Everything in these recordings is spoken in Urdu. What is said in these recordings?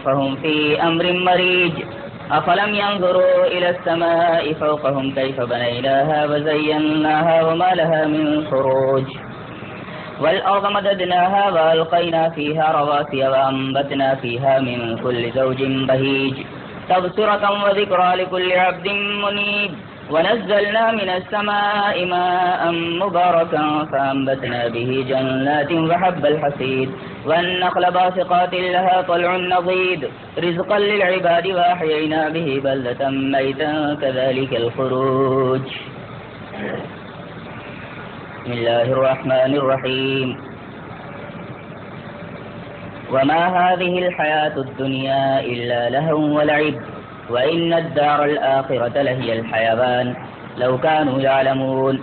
فهم في أمر مريج أفلم ينظروا إلى السماء فوقهم كيف بنيناها وزيناها وما لها من فروج والأرض مددناها وألقينا فيها رواسي وأنبتنا فيها من كل زوج بهيج تبصرة وذكرى لكل عبد منيب ونزلنا من السماء ماء مباركا فأنبتنا به جنات وحب الحصيد والنخل باسقات لها طلع نضيد رزقا للعباد وأحيينا به بلدة ميتا كذلك الخروج. بسم الله الرحمن الرحيم. وما هذه الحياة الدنيا إلا لهو ولعب وإن الدار الآخرة لهي الحيوان لو كانوا يعلمون.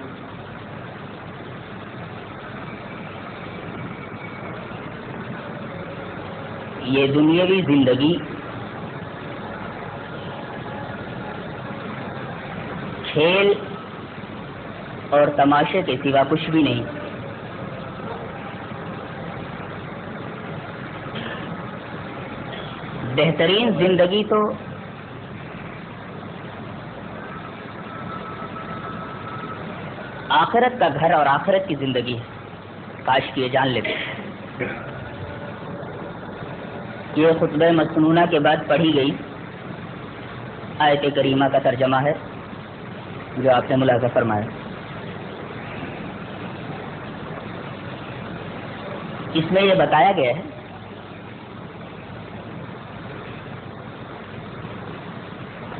یہ دنیاوی زندگی کھیل اور تماشے کے سوا کچھ بھی نہیں. بہترین زندگی تو آخرت کا گھر اور آخرت کی زندگی ہے. کاش کی یہ جان لیتے. یہ خطبہ مسنونہ کے بعد پڑھی گئی آیت کریمہ کا ترجمہ ہے جو آپ نے ملاحظہ فرمایا. اس میں یہ بتایا گیا ہے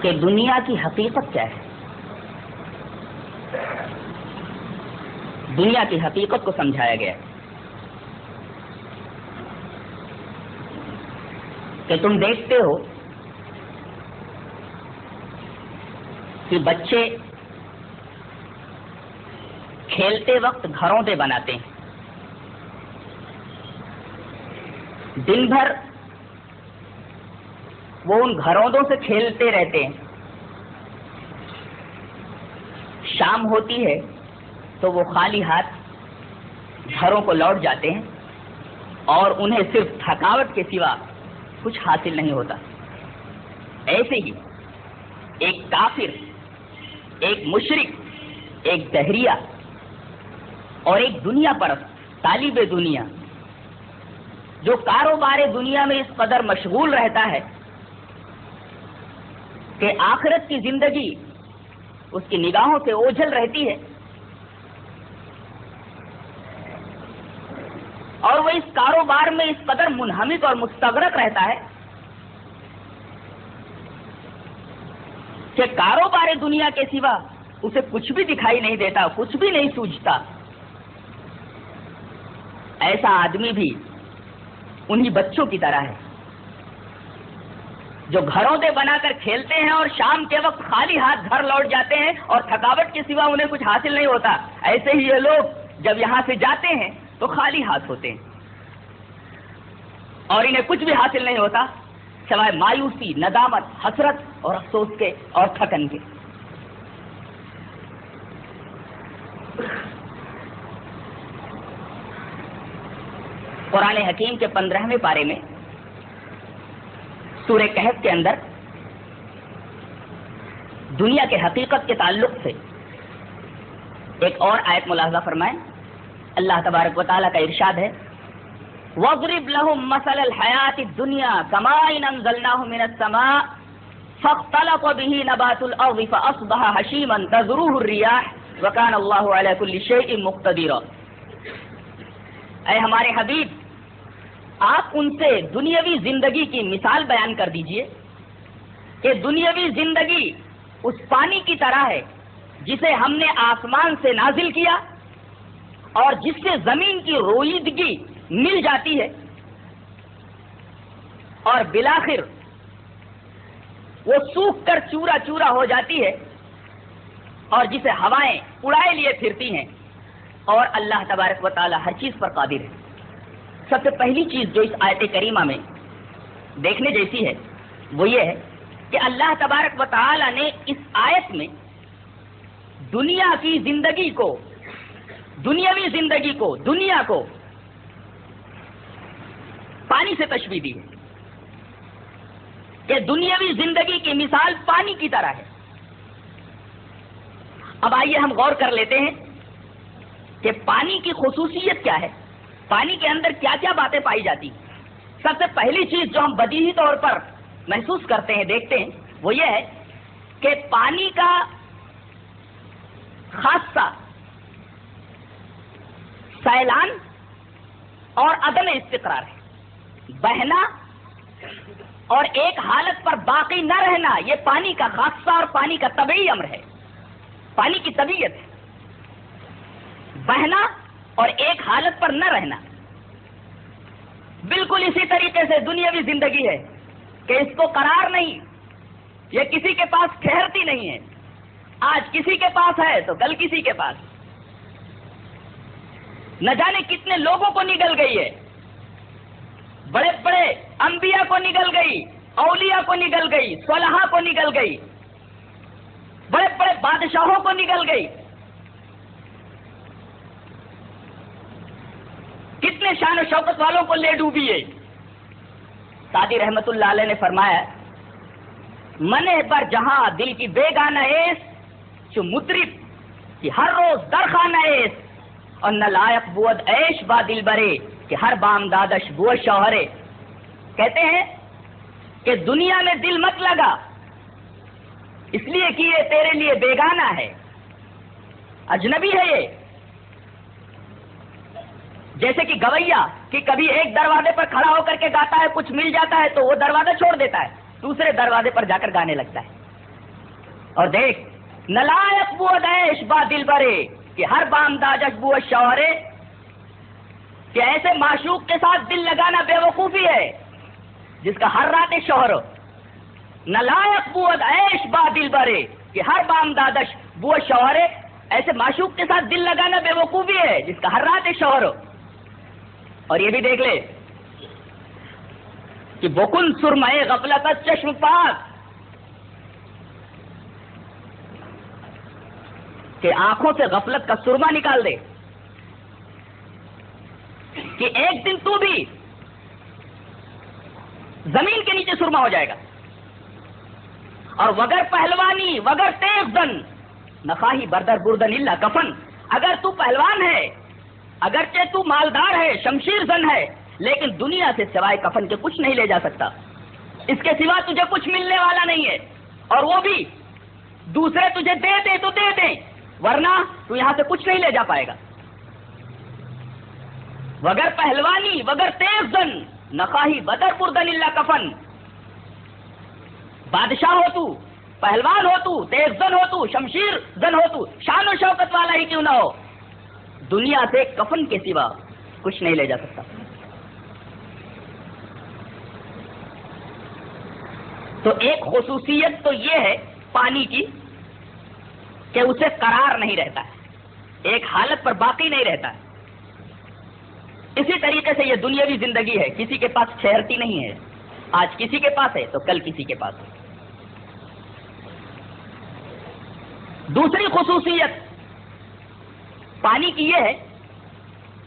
کہ دنیا کی حقیقت کیا ہے. دنیا کی حقیقت کو سمجھایا گیا ہے کہ تم دیکھتے ہو کہ بچے کھیلتے وقت گھروں پہ بناتے ہیں. دن بھر وہ ان گھروں سے کھیلتے رہتے ہیں. شام ہوتی ہے تو وہ خالی ہاتھ گھروں کو لوٹ جاتے ہیں اور انہیں صرف تھکاوٹ کے سوا کچھ حاصل نہیں ہوتا. ایسے ہی ایک کافر، ایک مشرک، ایک دہریہ اور ایک دنیا پرست طالب دنیا جو کاروبار دنیا میں اس قدر مشغول رہتا ہے کہ آخرت کی زندگی اس کی نگاہوں سے اوجھل رہتی ہے اور وہ اس کاروبار میں اس قدر منہمک اور مستغرق رہتا ہے کہ کاروبار دنیا کے سوا اسے کچھ بھی دکھائی نہیں دیتا، کچھ بھی نہیں سوجھتا. ایسا آدمی بھی انہی بچوں کی طرح ہے جو گھروں سے بنا کر کھیلتے ہیں اور شام کے وقت خالی ہاتھ گھر لوٹ جاتے ہیں اور تھکاوٹ کے سوا انہیں کچھ حاصل نہیں ہوتا. ایسے ہی یہ لوگ جب یہاں سے جاتے ہیں تو خالی ہاتھ ہوتے ہیں اور انہیں کچھ بھی حاصل نہیں ہوتا سوائے مایوسی، ندامت، حسرت اور افسوس کے اور تھکن کے. قرآن حکیم کے 15ویں پارے میں سورہ کہف کے اندر دنیا کے حقیقت کے تعلق سے ایک اور آیت ملاحظہ فرمائیں. اللہ تبارک و تعالیٰ کا ارشاد ہے وَاضْرِبْ لَهُمْ مَثَلَ الْحَيَاةِ الدُّنْيَا كَمَاءٍ أَنزَلْنَاهُ مِنَ السَّمَاءِ فَاخْتَلَطَ بِهِ نَبَاتُ الْأَرْضِ فَأَصْبَحَ هَشِيمًا تَذْرُوهُ الرِّيَاحُ وَكَانَ اللَّهُ عَلَى كُلِّ شَيْءٍ مُقْتَدِرًا. اے ہمارے حبیب، آپ ان سے دنیاوی زندگی کی مثال بیان کر دیجئے کہ دنیاوی زندگی اس پانی کی طرح ہے جسے ہم نے آسمان سے نازل کیا اور جس سے زمین کی روئیدگی مل جاتی ہے اور بالآخر وہ سوکھ کر چورا چورا ہو جاتی ہے اور جسے ہوائیں اڑائے لیے پھرتی ہیں. اور اللہ تبارک و تعالی ہر چیز پر قادر ہے. سب سے پہلی چیز جو اس آیت کریمہ میں دیکھنے جیسی ہے وہ یہ ہے کہ اللہ تبارک و تعالی نے اس آیت میں دنیا کی زندگی کو، دنیاوی زندگی کو، دنیا کو پانی سے تشبیہ دی ہے. کہ دنیاوی زندگی کی مثال پانی کی طرح ہے۔ اب آئیے ہم غور کر لیتے ہیں کہ پانی کی خصوصیت کیا ہے، پانی کے اندر کیا کیا باتیں پائی جاتی ہیں۔ سب سے پہلی چیز جو ہم بدیہی طور پر محسوس کرتے ہیں، دیکھتے ہیں، وہ یہ ہے کہ پانی کا خاصہ سیلان اور عدم استقرار ہے، بہنا اور ایک حالت پر باقی نہ رہنا، یہ پانی کا خاصہ اور پانی کا طبعی امر ہے، پانی کی طبیعت ہے، بہنا اور ایک حالت پر نہ رہنا۔ بالکل اسی طریقے سے دنیاوی زندگی ہے کہ اس کو قرار نہیں، یہ کسی کے پاس ٹھہرتی نہیں ہے، آج کسی کے پاس ہے تو کل کسی کے پاس، نہ جانے کتنے لوگوں کو نگل گئی ہے، بڑے بڑے انبیاء کو نگل گئی، اولیاء کو نگل گئی، صلحاء کو نگل گئی، بڑے بڑے بادشاہوں کو نگل گئی، کتنے شان و شوکت والوں کو لے ڈوبی ہے۔ سعدی رحمت اللہ علیہ نے فرمایا، منے بر جہاں دل کی بیگانہ ایس چو مطرب کہ ہر روز درخانہ ایس، اور نہ لائق بود عیش با دل برے کہ ہر بام دادش بو شوہرے۔ کہتے ہیں کہ دنیا میں دل مت لگا، اس لیے کہ یہ تیرے لیے بیگانہ ہے، اجنبی ہے یہ۔ جیسے کہ گویا کہ کبھی ایک دروازے پر کھڑا ہو کر کے گاتا ہے، کچھ مل جاتا ہے تو وہ دروازہ چھوڑ دیتا ہے، دوسرے دروازے پر جا کر گانے لگتا ہے۔ اور دیکھ، نلائق بود عیش با دل برے کہ ہر بام داجش بو شوہرے، کہ ایسے معشوق کے ساتھ دل لگانا بے وقوفی ہے جس کا ہر رات شوہر ہو۔ نلائق بود عیش با دل برے کہ ہر بام دادش بو شوہرے، ایسے معشوق کے ساتھ دل لگانا بے وقوفی ہے جس کا ہر رات شوہر ہو۔ اور یہ بھی دیکھ لے کہ بکن سرمائے غفلت چشم پاک، کہ آنکھوں سے غفلت کا سرما نکال دے، کہ ایک دن تو بھی زمین کے نیچے سرما ہو جائے گا۔ اور وگر پہلوانی وگر تیغ زن نخواہی بردر بردن اللہ کفن، اگر تو پہلوان ہے، اگرچہ تو مالدار ہے، شمشیر زن ہے، لیکن دنیا سے سوائے کفن کے کچھ نہیں لے جا سکتا، اس کے سوا تجھے کچھ ملنے والا نہیں ہے، اور وہ بھی دوسرے تجھے دے دے تو دے دیں، ورنہ تو یہاں سے کچھ نہیں لے جا پائے گا۔ وگر پہلوانی وگر تیغ زن نخواہی بدر بردن اللہ کفن، بادشاہ ہو تو، پہلوان ہو تو، تیغ زن ہو تو، شمشیر زن ہو تو، شان و شوکت والا ہی کیوں نہ ہو، دنیا سے کفن کے سوا کچھ نہیں لے جا سکتا۔ تو ایک خصوصیت تو یہ ہے پانی کی کہ اسے قرار نہیں رہتا ہے، ایک حالت پر باقی نہیں رہتا ہے۔ اسی طریقے سے یہ دنیاوی زندگی ہے، کسی کے پاس ٹھہرتی نہیں ہے، آج کسی کے پاس ہے تو کل کسی کے پاس ہے۔ دوسری خصوصیت پانی کی یہ ہے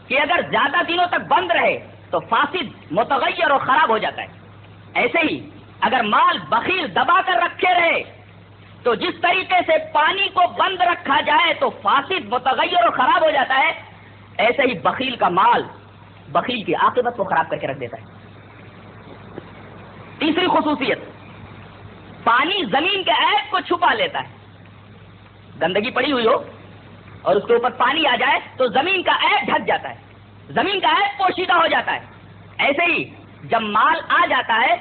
کہ اگر زیادہ دنوں تک بند رہے تو فاسد، متغیر اور خراب ہو جاتا ہے۔ ایسے ہی اگر مال بخیل دبا کر رکھے رہے تو جس طریقے سے پانی کو بند رکھا جائے تو فاسد، متغیر اور خراب ہو جاتا ہے، ایسے ہی بخیل کا مال بخیل کی عاقبت کو خراب کر کے رکھ دیتا ہے۔ تیسری خصوصیت، پانی زمین کے عیب کو چھپا لیتا ہے۔ گندگی پڑی ہوئی ہو اور اس کے اوپر پانی آ جائے تو زمین کا عیب ڈھک جاتا ہے، زمین کا عیب پوشیدہ ہو جاتا ہے۔ ایسے ہی جب مال آ جاتا ہے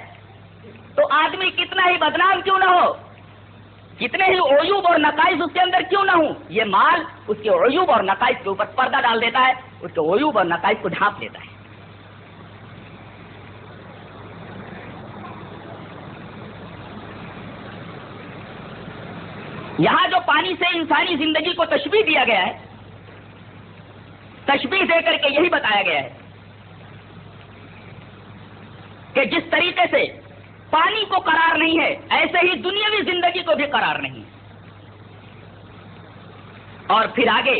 تو آدمی کتنا ہی بدنام کیوں نہ ہو، کتنے ہی عیوب اور نقائص اس کے اندر کیوں نہ ہوں، یہ مال اس کے عیوب اور نقائص کے اوپر پردہ ڈال دیتا ہے، اس کے عیوب اور نقائص کو ڈھانپ لیتا ہے۔ یہاں جو پانی سے انسانی زندگی کو تشبیہ دیا گیا ہے، تشبیہ دے کر کے یہی بتایا گیا ہے کہ جس طریقے سے پانی کو قرار نہیں ہے، ایسے ہی دنیاوی زندگی کو بھی قرار نہیں۔ اور پھر آگے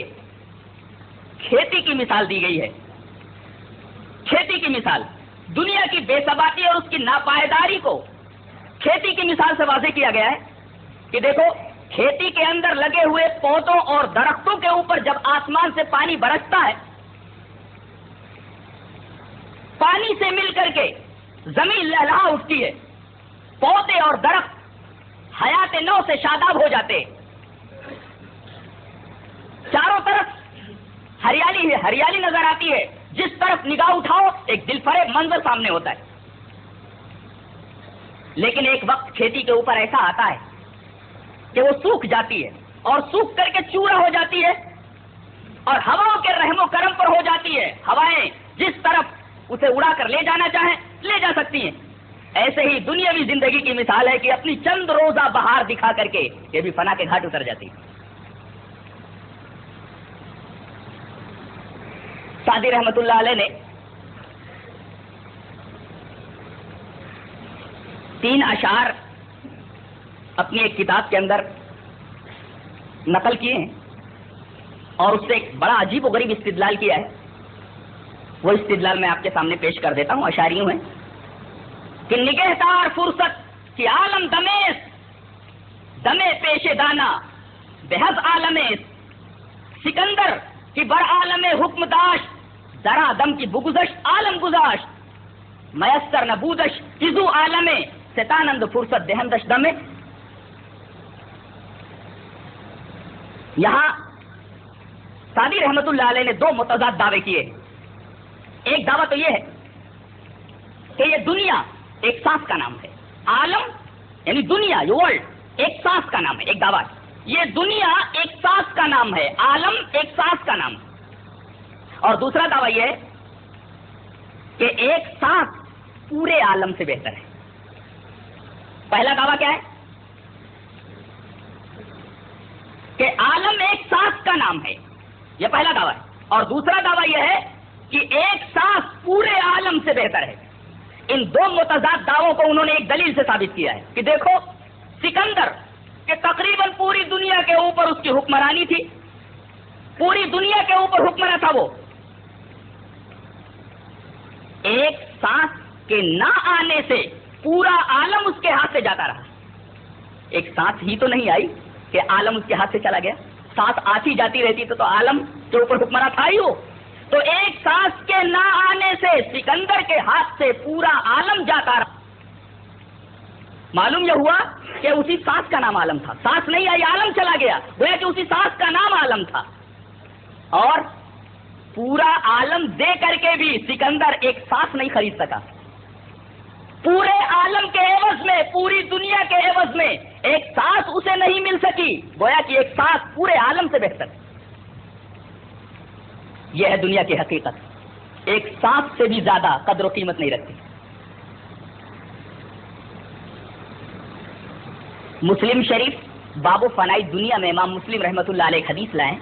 کھیتی کی مثال دی گئی ہے۔ کھیتی کی مثال دنیا کی بے ثباتی اور اس کی ناپائیداری کو کھیتی کی مثال سے واضح کیا گیا ہے کہ دیکھو کھیتی کے اندر لگے ہوئے پودوں اور درختوں کے اوپر جب آسمان سے پانی برستا ہے، پانی سے مل کر کے زمین لہلہا اٹھتی ہے، پودے اور درخت حیات نو سے شاداب ہو جاتے ہیں، چاروں طرف ہریالی ہے، ہریالی نظر آتی ہے، جس طرف نگاہ اٹھاؤ ایک دل فریب منظر سامنے ہوتا ہے۔ لیکن ایک وقت کھیتی کے اوپر ایسا آتا ہے کہ وہ سوکھ جاتی ہے اور سوکھ کر کے چورا ہو جاتی ہے اور ہواؤں کے رحم و کرم پر ہو جاتی ہے، ہوائیں جس طرف اسے اڑا کر لے جانا چاہیں لے جا سکتی ہیں۔ ایسے ہی دنیاوی زندگی کی مثال ہے کہ اپنی چند روزہ بہار دکھا کر کے یہ بھی فنا کے گھاٹ اتر جاتی ہے۔ سعدی رحمت اللہ علیہ نے 3 اشعار اپنی ایک کتاب کے اندر نقل کیے ہیں اور اس سے ایک بڑا عجیب و غریب استدلال کیا ہے۔ وہ استدلال میں آپ کے سامنے پیش کر دیتا ہوں۔ اشعار یوں ہیں کہ نگہدار فرصت کی عالم دمیس، دمے پیش دانا بحث عالمیس، سکندر کی بر عالم حکم داشت، درا دم کی بگزش عالم گزاشت، میسر نبودش کزو عالم ستانند فرصت دہندش دمے۔ یہاں سعدی رحمت اللہ علیہ نے 2 متضاد دعوے کیے۔ ایک دعویٰ تو یہ ہے کہ یہ دنیا ایک سانس کا نام ہے، عالم یعنی دنیا یہ ورلڈ ایک سانس کا نام ہے، ایک دعویٰ یہ دنیا ایک سانس کا نام ہے، عالم ایک سانس کا نام ہے۔ اور دوسرا دعویٰ یہ ہے کہ ایک سانس پورے عالم سے بہتر ہے۔ پہلا دعویٰ کیا ہے کہ عالم ایک سانس کا نام ہے، یہ پہلا دعویٰ ہے، اور دوسرا دعویٰ یہ ہے کہ ایک سانس پورے عالم سے بہتر ہے۔ ان 2 متضاد دعووں کو انہوں نے ایک دلیل سے ثابت کیا ہے کہ دیکھو سکندر کہ تقریباً پوری دنیا کے اوپر اس کی حکمرانی تھی، پوری دنیا کے اوپر حکمراں تھا، وہ ایک سانس کے نہ آنے سے پورا عالم اس کے ہاتھ سے جاتا رہا۔ ایک سانس ہی تو نہیں آئی کہ عالم اس کے ہاتھ سے چلا گیا، سانس آتی جاتی رہتی تو عالم کے اوپر حکمراں تھا ہی وہ۔ تو ایک سانس کے نہ آنے سے سکندر کے ہاتھ سے پورا عالم جاتا رہا۔ معلوم یہ ہوا کہ اسی سانس کا نام عالم تھا، سانس نہیں آئی عالم چلا گیا، گویا کہ اسی سانس کا نام عالم تھا۔ اور پورا عالم دے کر کے بھی سکندر ایک سانس نہیں خرید سکا، پورے عالم کے عوض میں، پوری دنیا کے عوض میں ایک سانس اسے نہیں مل سکی، گویا کہ ایک سانس پورے عالم سے بہتر۔ یہ ہے دنیا کی حقیقت، ایک سانس سے بھی زیادہ قدر و قیمت نہیں رکھتی۔ مسلم شریف باب فنائی دنیا میں امام مسلم رحمت اللہ علیہ حدیث لائیں،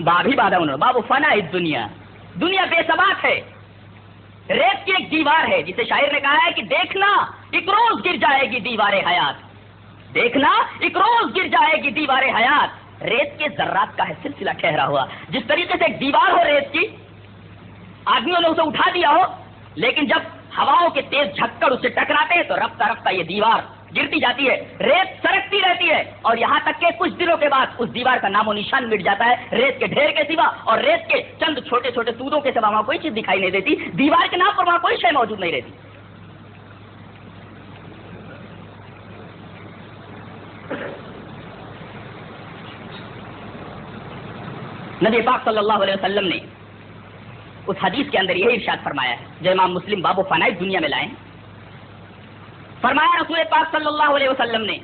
باب ہی باندھا انہوں نے، باب فنائی دنیا، دنیا بے ثبات ہے، ریت کی ایک دیوار ہے، جسے شاعر نے کہا ہے کہ دیکھنا ایک روز گر جائے گی دیوار حیات، دیکھنا ایک روز گر جائے گی دیوار حیات، ریت کے ذرات کا ہے سلسلہ ٹھہرا ہوا۔ جس طریقے سے ایک دیوار ہو ریت کی، آدمیوں نے اسے اٹھا دیا ہو، لیکن جب ہواؤں کے تیز جھکڑ اسے ٹکراتے ہیں تو رفتہ رفتہ یہ دیوار گرتی جاتی ہے، ریت سرکتی رہتی ہے، اور یہاں تک کہ کچھ دنوں کے بعد اس دیوار کا نام و نشان مٹ جاتا ہے، ریت کے ڈھیر کے سوا اور ریت کے چند چھوٹے چھوٹے تودوں کے سوا وہاں کوئی چیز دکھائی نہیں دیتی، دیوار کے نام پر وہاں کوئی شے موجود نہیں رہتی۔ نبی پاک صلی اللہ علیہ وسلم نے اس حدیث کے اندر یہی ارشاد فرمایا ہے جو امام مسلم باب و فنائی دنیا میں لائیں، فرمایا رسول پاک صلی اللہ علیہ وسلم نے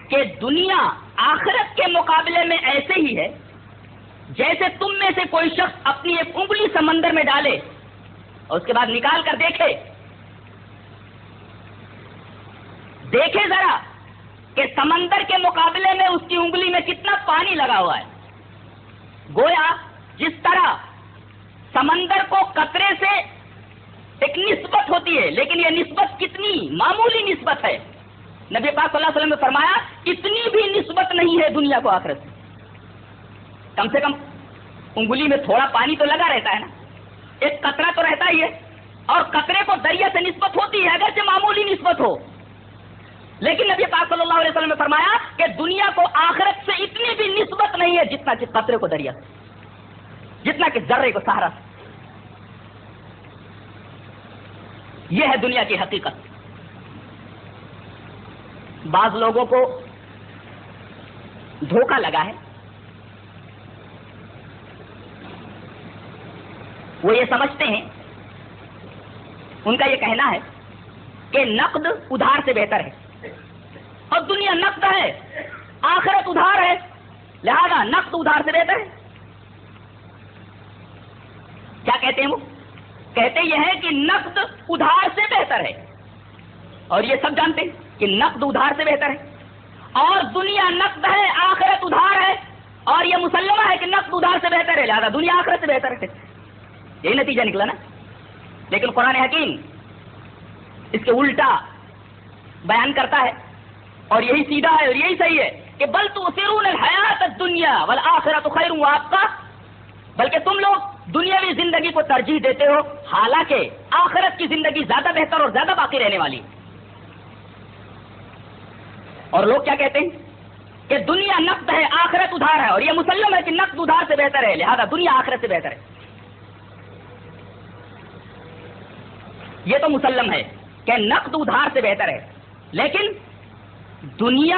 کہ دنیا آخرت کے مقابلے میں ایسے ہی ہے جیسے تم میں سے کوئی شخص اپنی ایک انگلی سمندر میں ڈالے اور اس کے بعد نکال کر دیکھے ذرا کہ سمندر کے مقابلے میں اس کی انگلی میں کتنا پانی لگا ہوا ہے۔ گویا جس طرح سمندر کو قطرے سے ایک نسبت ہوتی ہے، لیکن یہ نسبت کتنی معمولی نسبت ہے، نبی پاک صلی اللہ علیہ وسلم نے فرمایا اتنی بھی نسبت نہیں ہے دنیا کو آخرت سے۔ کم سے کم انگلی میں تھوڑا پانی تو لگا رہتا ہے نا، ایک قطرہ تو رہتا ہی ہے، اور قطرے کو دریا سے نسبت ہوتی ہے اگرچہ معمولی نسبت ہو، لیکن نبی پاک صلی اللہ علیہ وسلم نے فرمایا کہ دنیا کو آخرت سے اتنی بھی نسبت نہیں ہے جتنا کہ قطرے کو دریا، جتنا کہ ذرے کو صحرا۔ یہ ہے دنیا کی حقیقت۔ بعض لوگوں کو دھوکہ لگا ہے، وہ یہ سمجھتے ہیں، ان کا یہ کہنا ہے کہ نقد ادھار سے بہتر ہے، اور دنیا نقد ہے، آخرت ادھار ہے، لہذا نقد ادھار سے بہتر ہے۔ کیا کہتے ہیں وہ؟ کہتے یہ ہے کہ نقد ادھار سے بہتر ہے، اور یہ سب جانتے ہیں کہ نقد ادھار سے بہتر ہے، اور دنیا نقد ہے، آخرت ادھار ہے، اور یہ مسلمہ ہے کہ نقد ادھار سے بہتر ہے، لہذا دنیا آخرت سے بہتر ہے۔ یہی نتیجہ نکلا نا۔ لیکن قرآن حکیم اس کے الٹا بیان کرتا ہے، اور یہی سیدھا ہے اور یہی صحیح ہے کہ بل تؤثرون الحیات الدنیا والآخرۃ خیر وابقیٰ، بلکہ تم لوگ دنیاوی زندگی کو ترجیح دیتے ہو، حالانکہ آخرت کی زندگی زیادہ بہتر اور زیادہ باقی رہنے والی ہے۔ اور لوگ کیا کہتے ہیں کہ دنیا نقد ہے، آخرت ادھار ہے، اور یہ مسلم ہے کہ نقد ادھار سے بہتر ہے، لہذا دنیا آخرت سے بہتر ہے۔ یہ تو مسلم ہے کہ نقد ادھار سے بہتر ہے، لیکن دنیا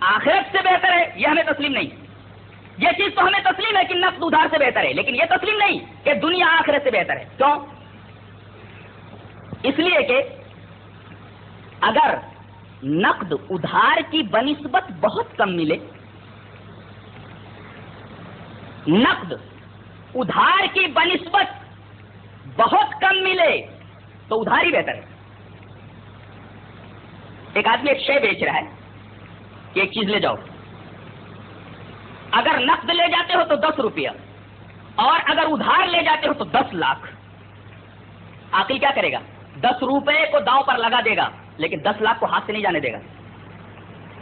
آخرت سے بہتر ہے یہ ہمیں تسلیم نہیں۔ یہ چیز تو ہمیں تسلیم ہے کہ نقد ادھار سے بہتر ہے، لیکن یہ تسلیم نہیں کہ دنیا آخرت سے بہتر ہے۔ کیوں؟ اس لیے کہ اگر نقد ادھار کی بنسبت بہت کم ملے، نقد ادھار کی بنسبت بہت کم ملے تو ادھار ہی بہتر ہے۔ ایک آدمی ایک شے بیچ رہا ہے کہ ایک چیز لے جاؤ، اگر نقد لے جاتے ہو تو 10 روپیہ، اور اگر ادھار لے جاتے ہو تو 10 لاکھ۔ عاقل کیا کرے گا؟ 10 روپے کو داؤں پر لگا دے گا، لیکن 10 لاکھ کو ہاتھ سے نہیں جانے دے گا۔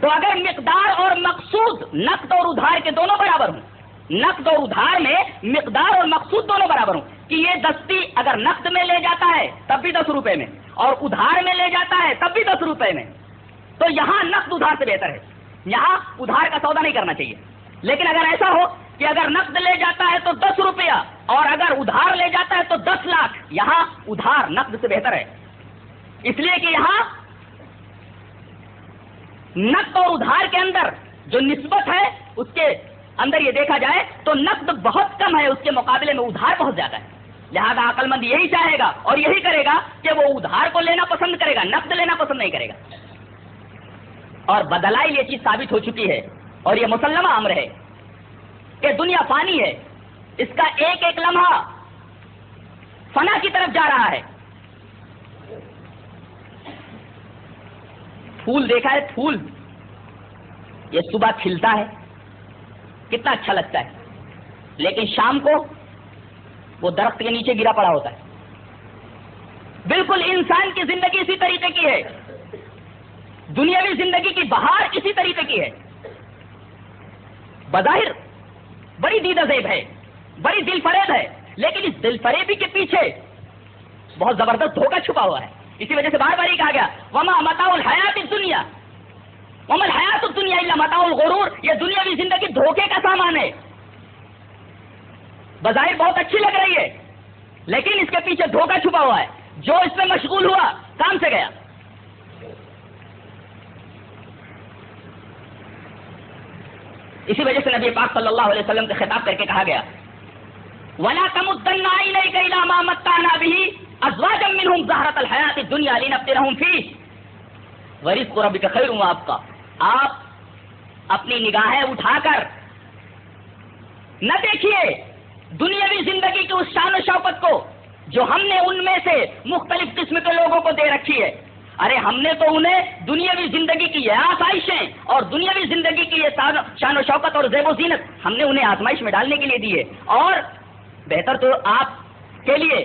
تو اگر مقدار اور مقصود نقد اور ادھار کے دونوں برابر ہوں، نقد اور ادھار میں مقدار اور مقصود دونوں برابر ہوں، کہ یہ دستی اگر نقد میں لے جاتا ہے تب بھی 10 روپے میں، اور ادھار میں لے جاتا ہے تب بھی 10 روپے میں، تو یہاں نقد ادھار سے بہتر ہے، یہاں ادھار کا سودا نہیں کرنا چاہیے۔ لیکن اگر ایسا ہو کہ اگر نقد لے جاتا ہے تو 10 روپیہ، اور اگر ادھار لے جاتا ہے تو 10 لاکھ، یہاں ادھار نقد سے بہتر ہے، اس لیے کہ یہاں نقد اور ادھار کے اندر جو نسبت ہے اس کے اندر یہ دیکھا جائے تو نقد بہت کم ہے، اس کے مقابلے میں ادھار بہت زیادہ ہے۔ لہذا عقل مند یہی چاہے گا اور یہی کرے گا کہ وہ ادھار کو لینا پسند کرے گا، نقد لینا پسند نہیں کرے گا۔ اور بدلائل یہ چیز ثابت ہو چکی ہے، اور یہ مسلمہ امر ہے کہ دنیا فانی ہے، اس کا ایک ایک لمحہ فنا کی طرف جا رہا ہے۔ پھول دیکھا ہے؟ پھول یہ صبح کھلتا ہے، کتنا اچھا لگتا ہے، لیکن شام کو وہ درخت کے نیچے گرا پڑا ہوتا ہے۔ بالکل انسان کی زندگی اسی طریقے کی ہے، دنیاوی زندگی کی بہار اسی طریقے کی ہے۔ بظاہر بڑی دیدہ زیب ہے، بڑی دل فریب ہے، لیکن اس دل فریبی کے پیچھے بہت زبردست دھوکہ چھپا ہوا ہے۔ اسی وجہ سے بار بار یہ کہا گیا وما متاع الحیات الدنیا وما الحیات الدنیا الا متاع الغرور، یہ دنیاوی زندگی دھوکے کا سامان ہے۔ بظاہر بہت اچھی لگ رہی ہے، لیکن اس کے پیچھے دھوکہ چھپا ہوا ہے، جو اس میں مشغول ہوا کام سے گیا۔ اسی وجہ سے نبی پاک صلی اللہ علیہ وسلم سے خطاب کر کے کہا گیا وَلَا تَمُدَّنَّ عَيْنَيْكَ إِلَىٰ مَا مَتَّعْنَا بِهِ أَزْوَاجًا مِّنْهُمْ زَهْرَةَ الْحَيَاةِ الدُّنْيَا لِنَفْتِنَهُمْ فِيهِ وَرِزْقُ رَبِّكَ خَيْرٌ وَأَبْقَىٰ۔ آپ اپنی نگاہیں اٹھا کر نہ دیکھیے دنیاوی زندگی کی اس شان و شوکت کو جو ہم نے ان میں سے مختلف قسم کے لوگوں کو دے رکھی ہے۔ ارے ہم نے تو انہیں دنیاوی زندگی کی یہ آسائشیں اور دنیاوی زندگی کی یہ شان و شوکت اور زیب و زینت ہم نے انہیں آزمائش میں ڈالنے کے لیے دی ہے، اور بہتر تو آپ کے لیے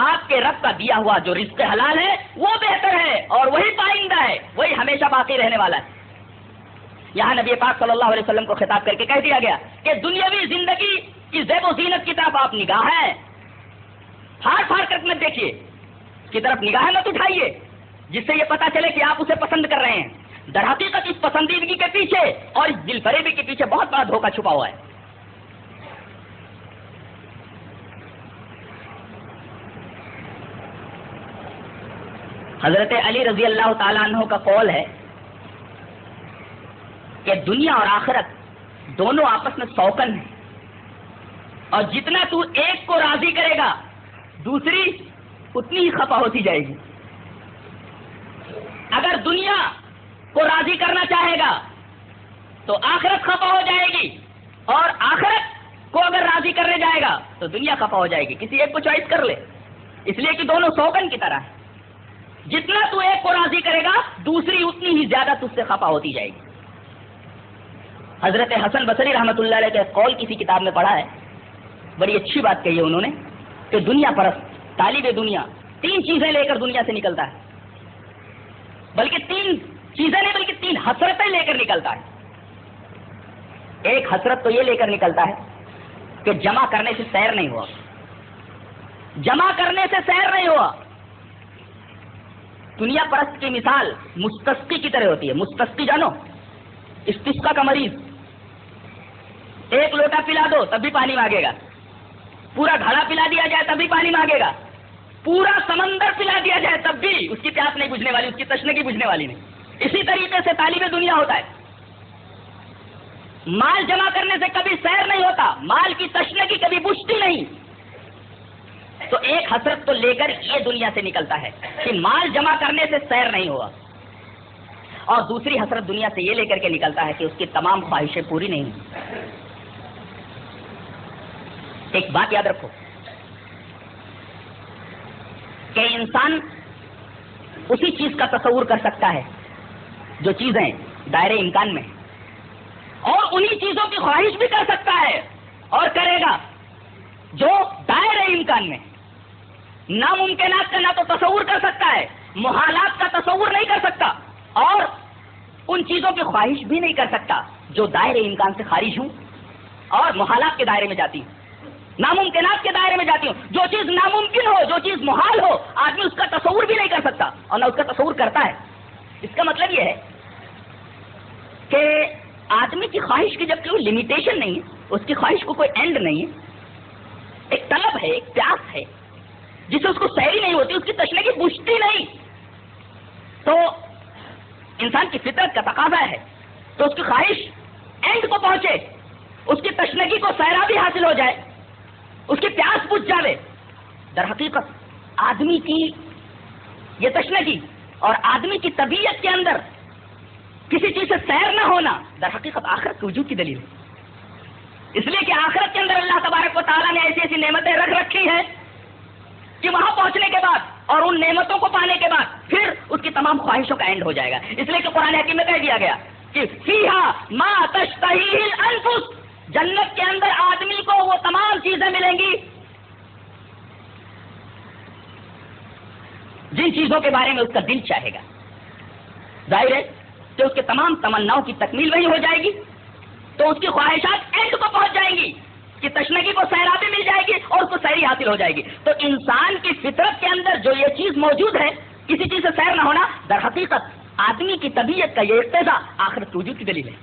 آپ کے رب کا دیا ہوا جو رزق حلال ہے وہ بہتر ہے، اور وہی پائندہ ہے، وہی ہمیشہ باقی رہنے والا ہے۔ یہاں نبی پاک صلی اللہ علیہ وسلم کو خطاب کر کے کہہ دیا گیا کہ دنیاوی زندگی کی زیب و زینت کی طرف آپ نگاہیں پھاڑ پھاڑ کر مت دیکھیے، اس کی طرف نگاہیں مت اٹھائیے جس سے یہ پتا چلے کہ آپ اسے پسند کر رہے ہیں۔ در حقیقت اس پسندیدگی کے پیچھے اور اس دل فریبی کے پیچھے بہت بڑا دھوکہ چھپا ہوا ہے. حضرت علی رضی اللہ تعالیٰ عنہ کا قول ہے کہ دنیا اور آخرت دونوں آپس میں سوکن ہیں، اور جتنا تو ایک کو راضی کرے گا دوسری اتنی ہی خفا ہوتی جائے گی. اگر دنیا کو راضی کرنا چاہے گا تو آخرت خفا ہو جائے گی، اور آخرت کو اگر راضی کرنے جائے گا تو دنیا خفا ہو جائے گی. کسی ایک کو چوائس کر لے، اس لیے کہ دونوں سوکن کی طرح ہیں. جتنا تو ایک کو راضی کرے گا دوسری اتنی ہی زیادہ تجھ سے خفا ہوتی جائے گی. حضرت حسن بصری رحمۃ اللہ علیہ کے قول کسی کتاب میں پڑھا ہے، بڑی اچھی بات کہی ہے انہوں نے کہ دنیا پرست طالب دنیا 3 چیزیں لے کر دنیا سے نکلتا ہے، بلکہ 3 چیزیں نہیں بلکہ 3 حسرتیں لے کر نکلتا ہے. ایک حسرت تو یہ لے کر نکلتا ہے کہ جمع کرنے سے سیر نہیں ہوا، جمع کرنے سے سیر نہیں ہوا. دنیا پرست کی مثال مستسقی کی طرح ہوتی ہے. مستسقی جانو، استسقا کا مریض، ایک لوٹا پلا دو تب بھی پانی مانگے گا، پورا گھڑا پلا دیا جائے تب بھی پانی مانگے گا، پورا سمندر پلا دیا جائے تب بھی اس کی پیاس نہیں بجھنے والی، اس کی تشنگی بجھنے والی نہیں. اسی طریقے سے طالب دنیا ہوتا ہے. مال جمع کرنے سے کبھی سیر نہیں ہوتا، مال کی تشنگی کبھی بجھتی نہیں. تو ایک حسرت تو لے کر یہ دنیا سے نکلتا ہے کہ مال جمع کرنے سے سیر نہیں ہوا، اور دوسری حسرت دنیا سے یہ لے کر کے نکلتا ہے کہ اس کی تمام خواہشیں پوری نہیں ہوئی. ایک بات یاد رکھو کہ انسان اسی چیز کا تصور کر سکتا ہے جو چیزیں دائرے امکان میں ہیں، اور انہی چیزوں کی خواہش بھی کر سکتا ہے اور کرے گا جو دائرے امکان میں. ناممکنات کا نہ تو تصور کر سکتا ہے، محالات کا تصور نہیں کر سکتا، اور ان چیزوں کی خواہش بھی نہیں کر سکتا جو دائرے امکان سے خارج ہوں اور محالات کے دائرے میں جاتی ہوں، ناممکنات کے دائرے میں جاتی ہوں. جو چیز ناممکن ہو، جو چیز محال ہو، آدمی اس کا تصور بھی نہیں کر سکتا اور نہ اس کا تصور کرتا ہے. اس کا مطلب یہ ہے کہ آدمی کی خواہش کی جب کوئی لمیٹیشن نہیں ہے، اس کی خواہش کو کوئی اینڈ نہیں ہے، ایک طلب ہے، ایک پیاس ہے جس سے اس کو سیری نہیں ہوتی، اس کی تشنگی بجھتی نہیں. تو انسان کی فطرت کا تقاضا ہے تو اس کی خواہش اینڈ کو پہنچے، اس کی تشنگی کو سیرابی حاصل ہو جائے، اس کی پیاس بجھ جائے. در حقیقت آدمی کی یہ تشنگی اور آدمی کی طبیعت کے اندر کسی چیز سے سیر نہ ہونا در حقیقت آخرت کے وجود کی دلیل ہے. اس لیے کہ آخرت کے اندر اللہ تبارک و تعالیٰ نے ایسی ایسی نعمتیں رکھ رکھی ہیں کہ وہاں پہنچنے کے بعد اور ان نعمتوں کو پانے کے بعد پھر اس کی تمام خواہشوں کا اینڈ ہو جائے گا. اس لیے کہ قرآن حکیم میں کہہ دیا گیا کہ فیہا ما تشتہی الانفس، جنت کے اندر آدمی کو وہ تمام چیزیں ملیں گی جن چیزوں کے بارے میں اس کا دل چاہے گا. ظاہر ہے کہ اس کے تمام تمناؤں کی تکمیل وہی ہو جائے گی، تو اس کی خواہشات اینڈ کو پہنچ جائیں گی، کہ تشنگی کو سیرابی مل جائے گی اور اس کو سیری حاصل ہو جائے گی. تو انسان کی فطرت کے اندر جو یہ چیز موجود ہے، کسی چیز سے سیر نہ ہونا، در حقیقت آدمی کی طبیعت کا یہ اقتضا آخرت وجود کی دلیل ہے.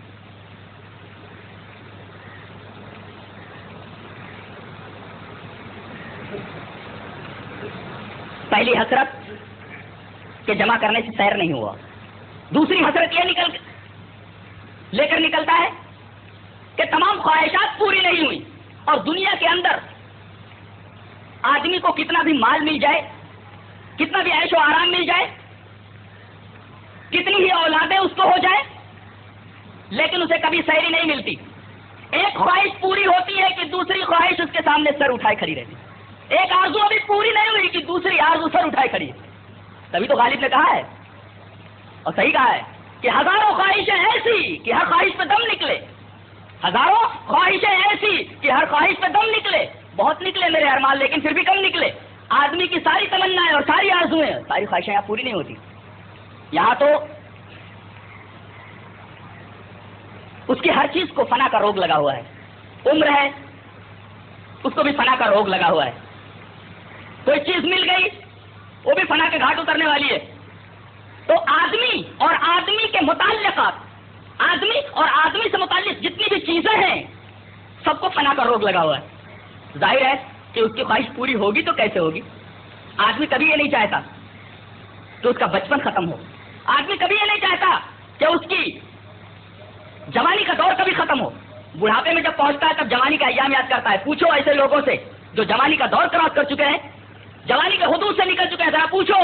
پہلی حسرت کہ جمع کرنے سے سیر نہیں ہوا. دوسری حسرت یہ لے کر نکلتا ہے کہ تمام خواہشات پوری نہیں ہوئی، اور دنیا کے اندر آدمی کو کتنا بھی مال مل جائے، کتنا بھی عیش و آرام مل جائے، کتنی ہی اولادیں اس کو ہو جائے، لیکن اسے کبھی سیری نہیں ملتی. ایک خواہش پوری ہوتی ہے کہ دوسری خواہش اس کے سامنے سر اٹھائے کھڑی رہتی. ایک آرزو ابھی پوری نہیں ہوئی کہ دوسری آرزو سر اٹھائے کھڑی ہے. تبھی تو غالب نے کہا ہے اور صحیح کہا ہے کہ ہزاروں خواہشیں ایسی کہ ہر خواہش پہ دم نکلے، ہزاروں خواہشیں ایسی کہ ہر خواہش پہ دم نکلے. بہت نکلے میرے ارمان لیکن پھر بھی کم نکلے. آدمی کی ساری تمنائیں اور ساری آرزویں، ساری خواہشیں یہاں پوری نہیں ہوتی. یہاں تو اس کی ہر چیز کو فنا کا روگ لگا ہوا ہے. عمر ہے اس کو بھی فنا کا روگ لگا ہوا ہے. کوئی چیز مل گئی وہ بھی فنا کے گھاٹ اترنے والی ہے. تو آدمی اور آدمی کے متعلق آدمی اور آدمی سے متعلق جتنی بھی چیزیں ہیں سب کو فنا کا روگ لگا ہوا ہے. ظاہر ہے کہ اس کی خواہش پوری ہوگی تو کیسے ہوگی؟ آدمی کبھی یہ نہیں چاہتا کہ اس کا بچپن ختم ہو. آدمی کبھی یہ نہیں چاہتا کہ اس کی جوانی کا دور کبھی ختم ہو. بڑھاپے میں جب پہنچتا ہے تب جوانی کا ایام یاد کرتا ہے. پوچھو ایسے لوگوں سے جو جوانی کا دور کراس کر چکے ہیں, جوانی کے حدود سے نکل چکے ہیں, ذرا پوچھو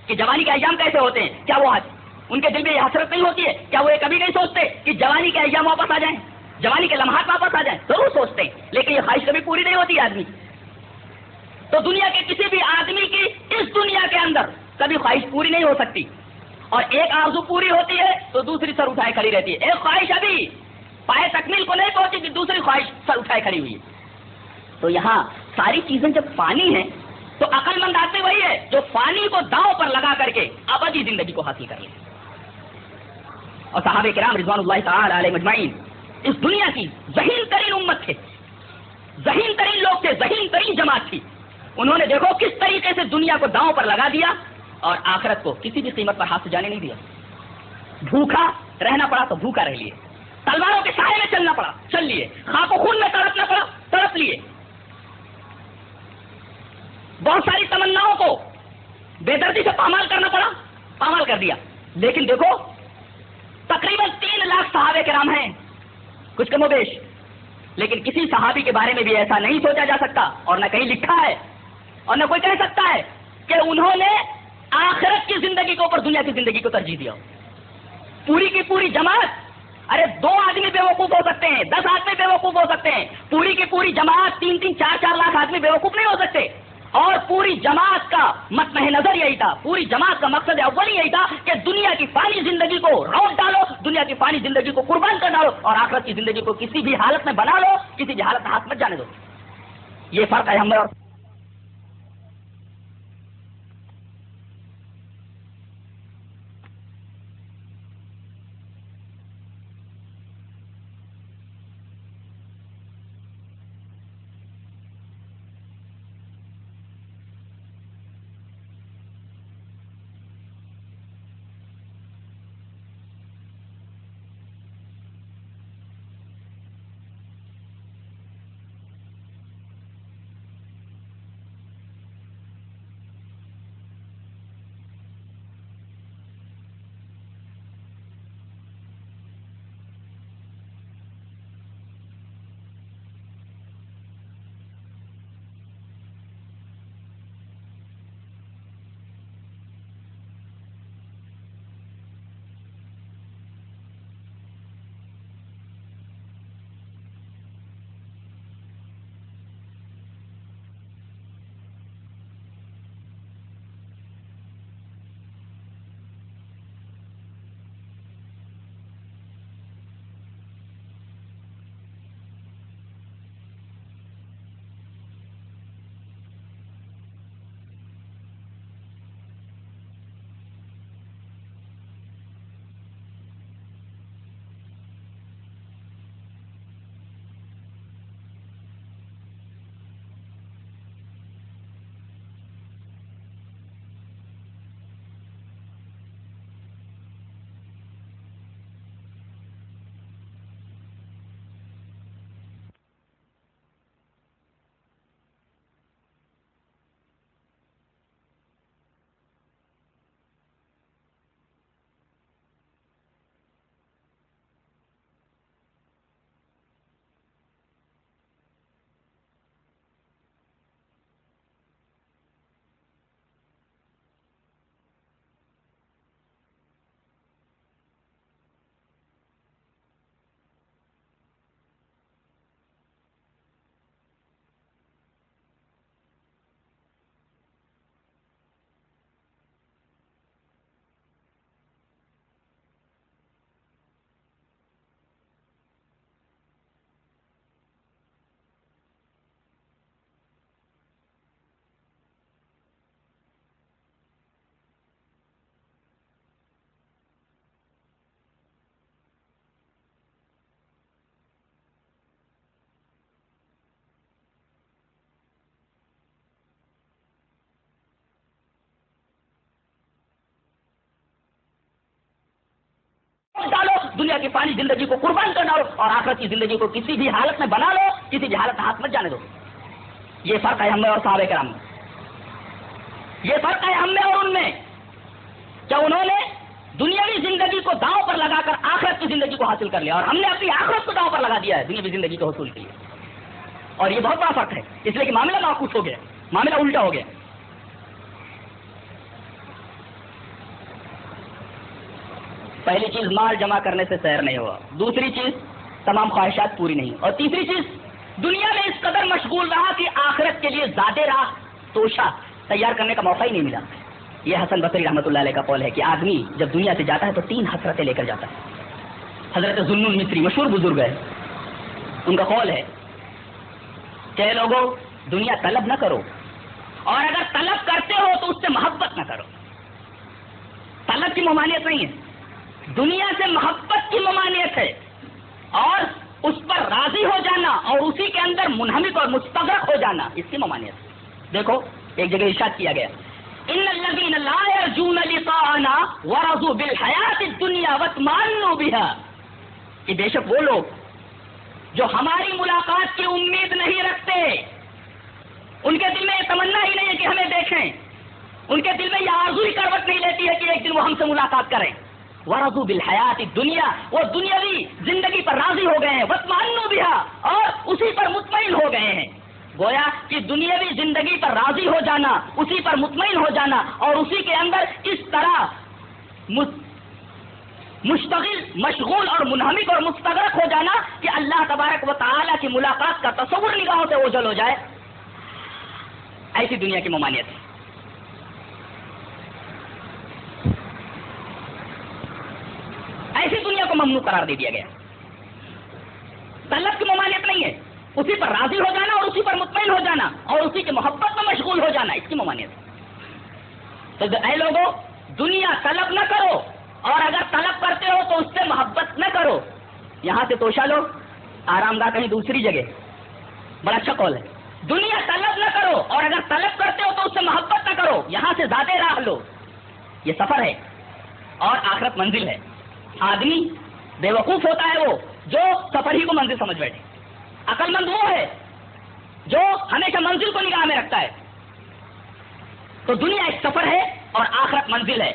کہ جوانی کے ایام کیسے ہوتے ہیں. کیا وہ ان کے دل میں یہ حسرت نہیں ہوتی ہے؟ کیا وہ یہ کبھی نہیں سوچتے کہ جوانی کے ایام واپس آ جائیں, جوانی کے لمحات واپس آ جائیں؟ ضرور سوچتے ہیں, لیکن یہ خواہش کبھی پوری نہیں ہوتی آدمی. تو دنیا کے کسی بھی آدمی کی اس دنیا کے اندر کبھی خواہش پوری نہیں ہو سکتی. اور ایک آرزو پوری ہوتی ہے تو دوسری سر اٹھائے کھڑی رہتی ہے. ایک خواہش ابھی پائے تکمیل کو نہیں پہنچی کہ دوسری خواہش سر اٹھائے کھڑی ہوئی ہے. تو یہاں ساری چیزیں جب فانی ہیں تو عقل مند آدمی وہی ہے جو فانی کو داؤں پر لگا کر کے ابدی زندگی کو حاصل کر لے. اور صحابہ کرام رضوان اللہ تعالی علیہ مجمعین اس دنیا کی ذہین ترین امت تھے, ذہین ترین لوگ تھے, ذہین ترین جماعت تھی. انہوں نے دیکھو کس طریقے سے دنیا کو داؤں پر لگا دیا اور آخرت کو کسی بھی قیمت پر ہاتھ سے جانے نہیں دیا. بھوکا رہنا پڑا تو بھوکا رہ لیے, تلواروں کے سائے میں چلنا پڑا چل لیے, خاک و خون میں تڑپنا پڑا تڑپ لیے, بہت ساری تمناؤں کو بے دردی سے پامال کرنا پڑا پامال کر دیا. لیکن دیکھو تقریباً 3 لاکھ صحابہ کرام ہیں, کچھ کم و بیش, لیکن کسی صحابی کے بارے میں بھی ایسا نہیں سوچا جا سکتا اور نہ کہیں لکھا ہے اور نہ کوئی کہہ سکتا ہے کہ انہوں نے آخرت کی زندگی کے اوپر دنیا کی زندگی کو ترجیح دیا. پوری کی پوری جماعت, ارے 2 آدمی بے وقوف ہو سکتے ہیں, 10 آدمی بے وقوف ہو سکتے ہیں, پوری کی پوری جماعت 3-3, 4-4 لاکھ آدمی بے وقوف نہیں ہو سکتے. اور پوری جماعت کا مطمع نظر یہی تھا, پوری جماعت کا مقصد اول یہی تھا کہ دنیا کی فانی زندگی کو روٹ ڈالو, دنیا کی فانی زندگی کو قربان کر ڈالو اور آخرت کی زندگی کو کسی بھی حالت میں بنا لو, کسی بھی حالت میں ہاتھ مت جانے دو. یہ فرق ہے ہم میں اور دنیا کی فانی زندگی کو قربان کر ڈالو اور آخرت کی زندگی کو کسی بھی حالت میں بنا لو، کسی بھی حالت میں ہاتھ مت جانے دو. یہ فرق ہے ہم میں اور صحابہ کرام میں. یہ فرق ہے ہم میں اور ان میں کہ انہوں نے دنیاوی زندگی کو داؤں پر لگا کر آخرت کی زندگی کو حاصل کر لیا اور ہم نے اپنی آخرت کو داؤں پر لگا دیا ہے دنیاوی زندگی کو حصول کی. اور یہ بہت بڑا فرق ہے، اس لیے کہ معاملہ معکوس ہو گیا، معاملہ الٹا ہو گیا. پہلی چیز مال جمع کرنے سے سیر نہیں ہوا، دوسری چیز تمام خواہشات پوری نہیں، اور تیسری چیز دنیا میں اس قدر مشغول رہا کہ آخرت کے لیے زیادہ راہ توشہ تیار کرنے کا موقع ہی نہیں ملا. یہ حسن بصری رحمۃ اللہ علیہ کا قول ہے کہ آدمی جب دنیا سے جاتا ہے تو 3 حسرتیں لے کر جاتا ہے. حضرت ذوالنون مصری مشہور بزرگ ہے، ان کا قول ہے کہ لوگوں دنیا طلب نہ کرو، اور اگر طلب کرتے ہو تو اس سے محبت نہ کرو. طلب کی ممانعت نہیں ہے، دنیا سے محبت کی ممانعت ہے، اور اس پر راضی ہو جانا اور اسی کے اندر منہمک اور مستغرق ہو جانا اس کی ممانعت ہے. دیکھو ایک جگہ ارشاد کیا گیا ان الذين لا يرجون لقاءنا ورضوا بالحياة الدنيا واطمأنوا بها، کہ بے شک وہ لوگ جو ہماری ملاقات کی امید نہیں رکھتے، ان کے دل میں یہ تمنا ہی نہیں ہے کہ ہمیں دیکھیں، ان کے دل میں یہ آرزو ہی کروٹ نہیں لیتی ہے کہ ایک دن وہ ہم سے ملاقات کریں. ورضوا بالحیات الدنیا، وہ دنیاوی زندگی پر راضی ہو گئے ہیں، واطمأنوا بها، اور اسی پر مطمئن ہو گئے ہیں. گویا کہ دنیاوی زندگی پر راضی ہو جانا، اسی پر مطمئن ہو جانا اور اسی کے اندر اس طرح مشتغل، مشغول اور منہمک اور مستغرق ہو جانا کہ اللہ تبارک و تعالی کی ملاقات کا تصور نگاہوں سے اوجھل ہو جائے، ایسی دنیا کی ممانعت ہے. ایسی دنیا کو ممنوع قرار دے دیا گیا. طلب کی ممانعت نہیں ہے، اسی پر راضی ہو جانا اور اسی پر مطمئن ہو جانا اور اسی کی محبت میں مشغول ہو جانا اس کی ممانعت ہے. تو اے لوگوں دنیا طلب نہ کرو، اور اگر طلب کرتے ہو تو اس سے محبت نہ کرو. یہاں سے توشہ لو، آرام دہ کہیں دوسری جگہ. بڑا اچھا قول ہے. دنیا طلب نہ کرو، اور اگر طلب کرتے ہو تو اس سے محبت نہ کرو. یہاں سے زیادہ راہ لو. یہ سفر ہے اور آخرت منزل ہے. آدمی بے وقوف ہوتا ہے وہ جو سفر ہی کو منزل سمجھ بیٹھے. عقل مند وہ ہے جو ہمیشہ منزل کو نگاہ میں رکھتا ہے. تو دنیا ایک سفر ہے اور آخرت منزل ہے.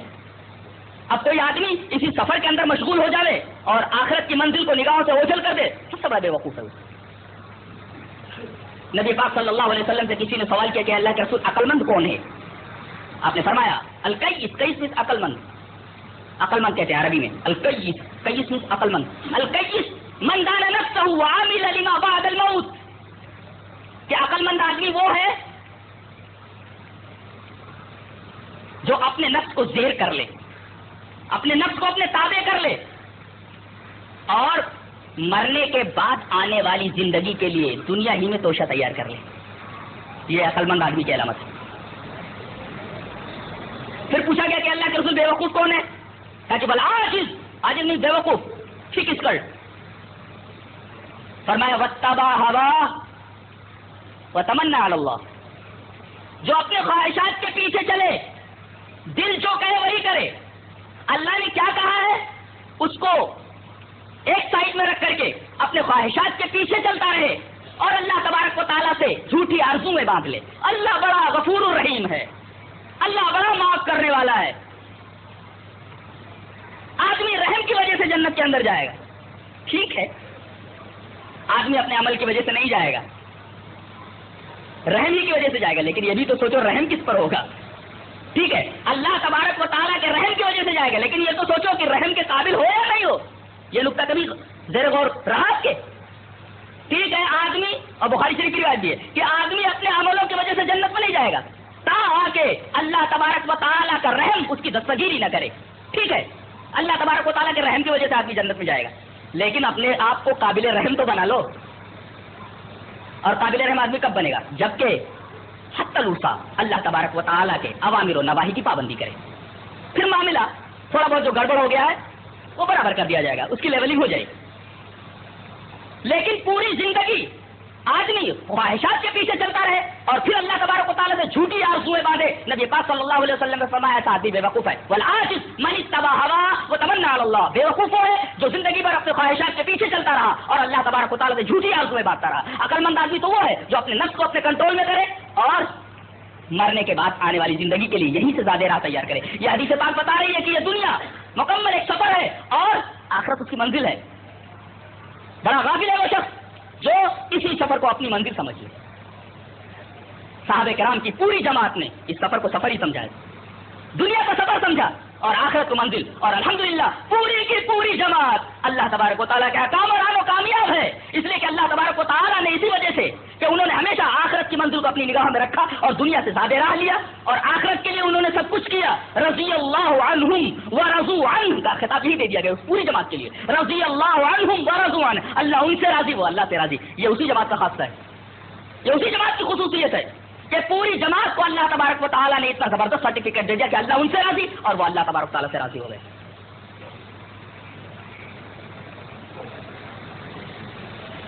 اب کوئی آدمی اسی سفر کے اندر مشغول ہو جائے اور آخرت کی منزل کو نگاہوں سے اوجھل کر دے تو سب بے وقوف ہے. نبی پاک صلی اللہ علیہ وسلم سے کسی نے سوال کیا کہ اللہ کے رسول عقل مند کون ہے؟ آپ نے فرمایا القیس، قیس میں عقل مند، عقل مند کہتے ہیں عربی میں. القیس، قیس میں عقل مند. القیس من دان نفسه وعمل لما بعد الموت، کہ عقل مند آدمی وہ ہے جو اپنے نفس کو زیر کر لے، اپنے نفس کو اپنے تابع کر لے اور مرنے کے بعد آنے والی زندگی کے لیے دنیا ہی میں توشہ تیار کر لے. یہ عقل مند آدمی کی علامت ہے. پھر پوچھا گیا کہ اللہ کے رسول بے وقوف کون ہے؟ کہا کہ بھلا عاجز نہیں، بے وقوف ٹھیک اس کر. فرمایا واتبع ہوا وتمنى علی اللہ، جو اپنے خواہشات کے پیچھے چلے، دل جو کہے وہی کرے. اللہ نے کیا کہا ہے اس کو ایک سائڈ میں رکھ کر کے اپنے خواہشات کے پیچھے چلتا رہے اور اللہ تبارک و تعالیٰ سے جھوٹی آرزو میں باندھ لے. اللہ بڑا غفور الرحیم ہے، اللہ بڑا معاف کرنے والا ہے. آدمی رحم کی وجہ سے جنت کے اندر جائے گا، ٹھیک ہے. آدمی اپنے عمل کی وجہ سے نہیں جائے گا، رحم ہی کی وجہ سے جائے گا. لیکن یہ بھی تو سوچو رحم کس پر ہوگا؟ ٹھیک ہے اللہ تبارک و تعالیٰ کے رحم کی وجہ سے جائے گا، لیکن یہ تو سوچو کہ رحم کے قابل ہو یا نہیں ہو. یہ نقطہ کبھی زیر غور رہا کے؟ ٹھیک ہے آدمی، اور بخاری شریف کی روایت بھی ہے کہ آدمی اپنے عملوں کی وجہ سے جنت میں نہیں جائے گا تا آ کے اللہ تبارک و تعالیٰ کا رحم اس کی دستگیری نہ کرے. ٹھیک ہے اللہ تبارک و تعالیٰ کے رحم کی وجہ سے آدمی جنت میں جائے گا، لیکن اپنے آپ کو قابل رحم تو بنا لو. اور قابل رحم آدمی کب بنے گا؟ جبکہ حتی الوسع اللہ تبارک و تعالیٰ کے اوامر و نواہی کی پابندی کرے. پھر معاملہ تھوڑا بہت جو گڑبڑ ہو گیا ہے وہ برابر کر دیا جائے گا، اس کی لیولنگ ہو جائے گی. لیکن پوری زندگی آدمی خواہشات کے پیچھے چلتا رہے اور پھر اللہ تبارک و تعالیٰ سے جھوٹی آرزویں باندھے، نبی پاک صلی اللہ علیہ وسلم نے فرمایا ایسا آدمی بے وقوف ہے، والعاجز من اتبع هواه وتمنى على الله، بے وقوف وہ ہے جو زندگی بھر اپنے خواہشات کے پیچھے چلتا رہا اور اللہ تبارک و تعالیٰ سے جھوٹی آرزویں باندھتا رہا۔ عقل مند آدمی تو وہ ہے جو اپنے نفس کو اپنے کنٹرول میں کرے اور مرنے کے بعد آنے والی زندگی کے لیے یہیں سے زیادہ راہ تیار کرے۔ یہ حدیث پاک بتا رہی ہے کہ یہ دنیا مکمل ایک سفر ہے اور آخرت اس کی منزل ہے۔ بڑا غافل ہے وہ شخص جو اسی سفر کو اپنی منزل سمجھ لے۔ صحابہ کرام کی پوری جماعت نے اس سفر کو سفر ہی سمجھا ہے، دنیا کا سفر سمجھا اور آخرت کو منزل، اور الحمدللہ پوری کی پوری جماعت اللہ تبارک و تعالیٰ کے احکام اور آن و کامیاب ہے، اس لیے کہ اللہ تبارک و تعالیٰ نے اسی وجہ سے کہ انہوں نے ہمیشہ آخرت کی منزل کو اپنی نگاہ میں رکھا اور دنیا سے زیادہ راہ لیا اور آخرت کے لیے انہوں نے سب کچھ کیا۔ رضی اللہ عنہم ورضوا عنہ کا خطاب یہی دے دیا گیا اس پوری جماعت کے لیے، رضی اللہ عنہم ورضوا عنہ، اللہ ان سے راضی، وہ اللہ سے راضی۔ یہ اسی جماعت کا خاصہ ہے، یہ اسی جماعت کی خصوصیت ہے کہ پوری جماعت کو اللہ تبارک و تعالیٰ نے اتنا زبردست سرٹیفکیٹ دے دیا کہ اللہ ان سے راضی اور وہ اللہ تبارک و تعالیٰ سے راضی ہو گئے۔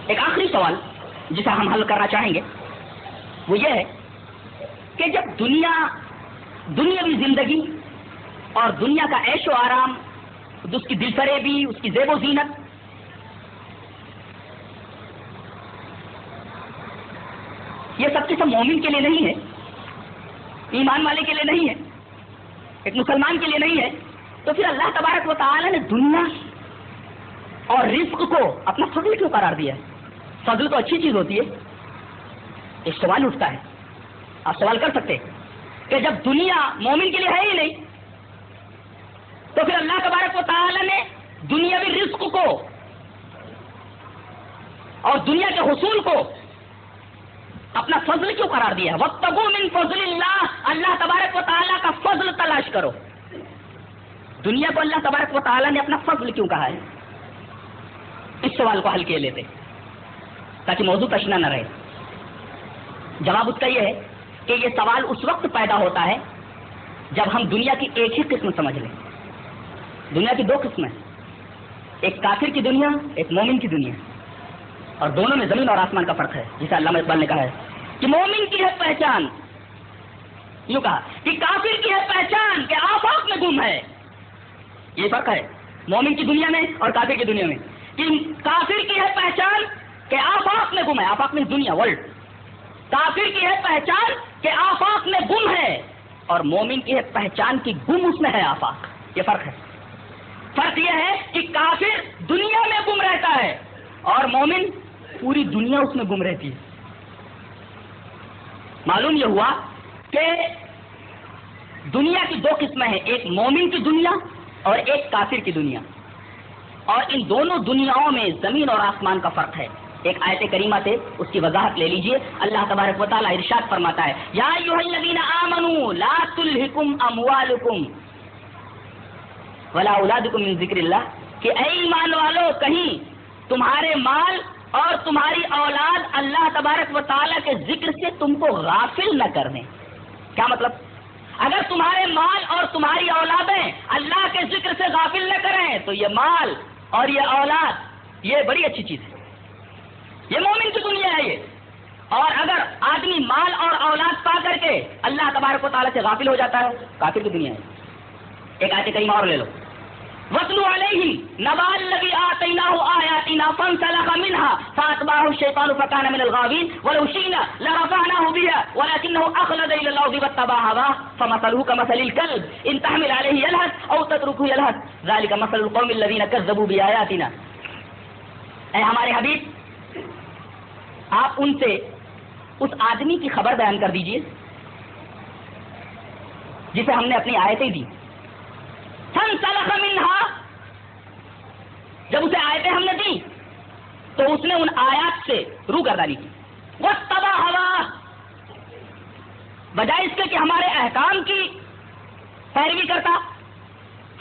ایک آخری سوال جسے ہم حل کرنا چاہیں گے وہ یہ ہے کہ جب دنیاوی زندگی اور دنیا کا عیش و آرام، اس کی دل فریبی، اس کی زیب و زینت، یہ سب کے سب مومن کے لیے نہیں ہے، ایمان والے کے لیے نہیں ہے، ایک مسلمان کے لیے نہیں ہے، تو پھر اللہ تبارک و تعالی نے دنیا اور رزق کو اپنا فضل کیوں قرار دیا ہے؟ فضل تو اچھی چیز ہوتی ہے۔ ایک سوال اٹھتا ہے، آپ سوال کر سکتے کہ جب دنیا مومن کے لیے ہے ہی نہیں تو پھر اللہ تبارک و تعالی نے دنیاوی رزق کو اور دنیا کے حصول کو اپنا فضل کیوں قرار دیا ہے؟ وَابْتَغُوا مِن فَضْلِ اللَّهِ، اللہ تبارک و تعالیٰ کا فضل تلاش کرو۔ دنیا کو اللہ تبارک و تعالیٰ نے اپنا فضل کیوں کہا ہے؟ اس سوال کو حل کیے لیتے تاکہ موضوع تشنا نہ رہے۔ جواب اس کا یہ ہے کہ یہ سوال اس وقت پیدا ہوتا ہے جب ہم دنیا کی ایک ہی قسم سمجھ لیں۔ دنیا کی دو قسمیں، ایک کافر کی دنیا، ایک مومن کی دنیا، اور دونوں میں زمین اور آسمان کا فرق ہے، جسے علامہ اقبال نے کہا ہے کہ مومن کی ہے پہچان، یوں کہا کہ کافر کی ہے پہچان کہ آفاق میں گم ہے۔ یہ فرق ہے مومن کی دنیا میں اور کافر کی دنیا میں، کہ کافر کی ہے پہچان کہ آفاق میں گم ہے، آفاق میں دنیا ورلڈ، کافر کی ہے پہچان کہ آفاق میں گم ہے، اور مومن کی ہے پہچان کی گم اس میں ہے آفاق۔ یہ فرق ہے۔ فرق یہ ہے کہ کافر دنیا میں گم رہتا ہے اور مومن پوری دنیا اس میں گم رہتی ہے۔ معلوم یہ ہوا کہ دنیا کی دو قسمیں ہیں، ایک مومن کی دنیا اور ایک کافر کی دنیا، اور ان دونوں دنیاؤں میں زمین اور آسمان کا فرق ہے۔ ایک آیت کریمہ سے اس کی وضاحت لے لیجئے۔ اللہ تبارک و تعالیٰ ارشاد فرماتا ہے، یا ایھا الذین آمنوا لا تلھکم اموالکم ولا اولادکم من ذکر اللہ، کہ اے ایمان والو کہیں تمہارے مال اور تمہاری اولاد اللہ تبارک و تعالیٰ کے ذکر سے تم کو غافل نہ کر دیں۔ کیا مطلب؟ اگر تمہارے مال اور تمہاری اولادیں اللہ کے ذکر سے غافل نہ کریں تو یہ مال اور یہ اولاد یہ بڑی اچھی چیز ہے، یہ مومن کی دنیا ہے یہ۔ اور اگر آدمی مال اور اولاد پا کر کے اللہ تبارک و تعالیٰ سے غافل ہو جاتا ہے، کافر کی دنیا ہے۔ ایک آیت کریمہ اور لے لو، وَاتْلُ عَلَيْهِمْ نَبَأَ الَّذِي آتَيْنَاهُ آيَاتِنَا فَانسَلَخَ مِنْهَا فَأَتْبَعَهُ الشَّيْطَانُ فَكَانَ مِنَ الْغَاوِينَ وَلَوْ شِئْنَا لَرَفَعْنَاهُ بِهَا وَلَكِنَّهُ أَخْلَدَ إِلَى الْأَرْضِ وَاتَّبَعَ هَوَاهُ فَمَثَلُهُ كَمَثَلِ الْكَلْبِ إِن تَحْمِلْ عَلَيْهِ يَلْهَثْ أَوْ تَتْرُكْهُ يَلْهَث ذَلِكَ مَثَلُ الْقَوْمِ الَّذِينَ كَذَّبُوا بِآيَاتِنَا۔ اے ہمارے حبیب، آپ ان سے اس آدمی کی خبر بیان کر دیجئے جسے ہم نے اپنی آیتیں دی۔ فَانْسَلَخَ مِنْهَا، جب اسے آیتیں ہم نے دی تو اس نے ان آیات سے روگردانی کی۔ وَاتَّبَعَ هَوَاهُ، بجائے اس کے کہ ہمارے احکام کی پیروی کرتا،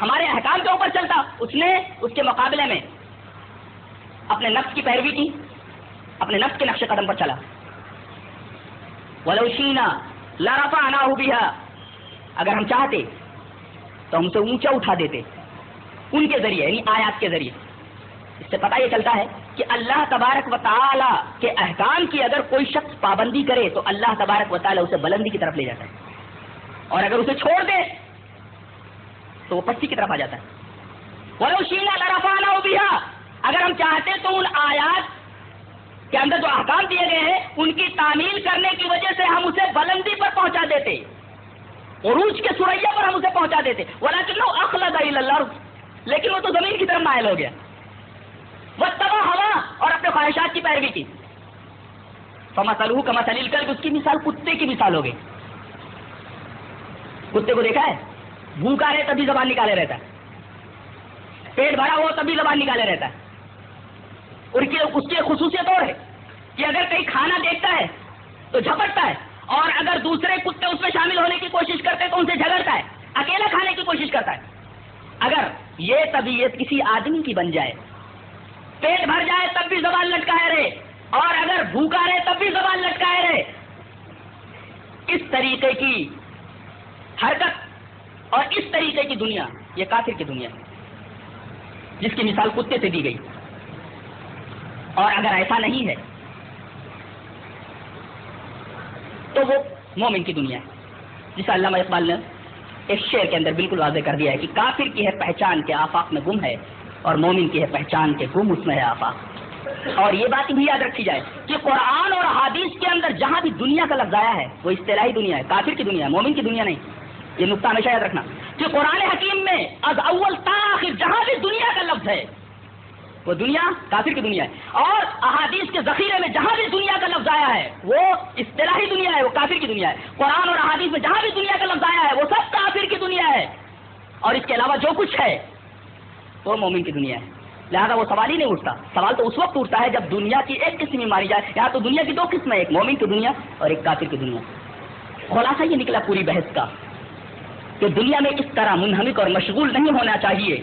ہمارے احکام کے اوپر چلتا، اس نے اس کے مقابلے میں اپنے نفس کی پیروی کی، اپنے نفس کے نقش قدم پر چلا۔ وَلَوْ شِئْنَا لَرَفَعْنَاهُ بِهَا، اگر ہم چاہتے تو ہم سے اونچا اٹھا دیتے ان کے ذریعے، یعنی آیات کے ذریعے۔ اس سے پتہ یہ چلتا ہے کہ اللہ تبارک و تعالی کے احکام کی اگر کوئی شخص پابندی کرے تو اللہ تبارک و تعالی اسے بلندی کی طرف لے جاتا ہے، اور اگر اسے چھوڑ دے تو وہ پستی کی طرف آ جاتا ہے۔ وَلَوْ شِئْنَا لَرَفَعْنَاهُ بِهَا، اگر ہم چاہتے تو ان آیات کے اندر جو احکام دیے گئے ہیں ان کی تعمیل کرنے کی وجہ سے ہم اسے بلندی پر پہنچا دیتے، عروج کے ثریا پر ہم اسے پہنچا دیتے، وَلَكِنَّهُ أَخْلَدَ إِلَى الْأَرْضِ، لیکن وہ تو زمین کی طرف مائل ہو گیا، وَاتَّبَعَ هَوَاهُ، اور اپنے خواہشات کی پیروی کی، فَمَثَلُهُ كَمَثَلِ الْكَلْبِ، اس کی مثال کتے کی مثال ہو گئی۔ کتے کو دیکھا ہے، بھوکا رہے تبھی زبان نکالے رہتا ہے، پیٹ بھرا ہو تبھی زبان نکالے رہتا ہے، اور اس کی خصوصیت اور ہے کہ اگر کہیں کھانا دیکھتا ہے تو جھپٹتا ہے، اور اگر دوسرے کتے اس میں شامل ہونے کی کوشش کرتے ہیں تو ان سے جھگڑتا ہے، اکیلا کھانے کی کوشش کرتا ہے۔ اگر یہ طبیعت کسی آدمی کی بن جائے، پیٹ بھر جائے تب بھی زبان لٹکائے رہے، اور اگر بھوکا رہے تب بھی زبان لٹکائے رہے، اس طریقے کی حرکت اور اس طریقے کی دنیا یہ کافر کی دنیا ہے جس کی مثال کتے سے دی گئی۔ اور اگر ایسا نہیں ہے تو وہ مومن کی دنیا ہے، جسے علامہ اقبال نے ایک شعر کے اندر بالکل واضح کر دیا ہے کہ کافر کی ہے پہچان کے آفاق میں گم ہے، اور مومن کی ہے پہچان کے گم اس میں ہے آفاق۔ اور یہ بات بھی یاد رکھی جائے کہ قرآن اور حدیث کے اندر جہاں بھی دنیا کا لفظ آیا ہے وہ اصطلاحی دنیا ہے، کافر کی دنیا ہے، مومن کی دنیا نہیں۔ یہ نقطہ ہمیشہ یاد رکھنا کہ قرآن حکیم میں از اول تا آخر جہاں بھی دنیا کا لفظ ہے وہ دنیا کافر کی دنیا ہے، اور احادیث کے ذخیرے میں جہاں بھی دنیا کا لفظ آیا ہے وہ اصطلاحی دنیا ہے، وہ کافر کی دنیا ہے۔ قرآن اور احادیث میں جہاں بھی دنیا کا لفظ آیا ہے وہ سب کافر کی دنیا ہے، اور اس کے علاوہ جو کچھ ہے وہ مومن کی دنیا ہے۔ لہذا وہ سوال ہی نہیں اٹھتا، سوال تو اس وقت اٹھتا ہے جب دنیا کی ایک قسم ہی ماری جائے۔ یہاں تو دنیا کی دو قسمیں، ایک مومن کی دنیا اور ایک کافر کی دنیا۔ خلاصہ یہ نکلا پوری بحث کا کہ دنیا میں اس طرح منہمک اور مشغول نہیں ہونا چاہیے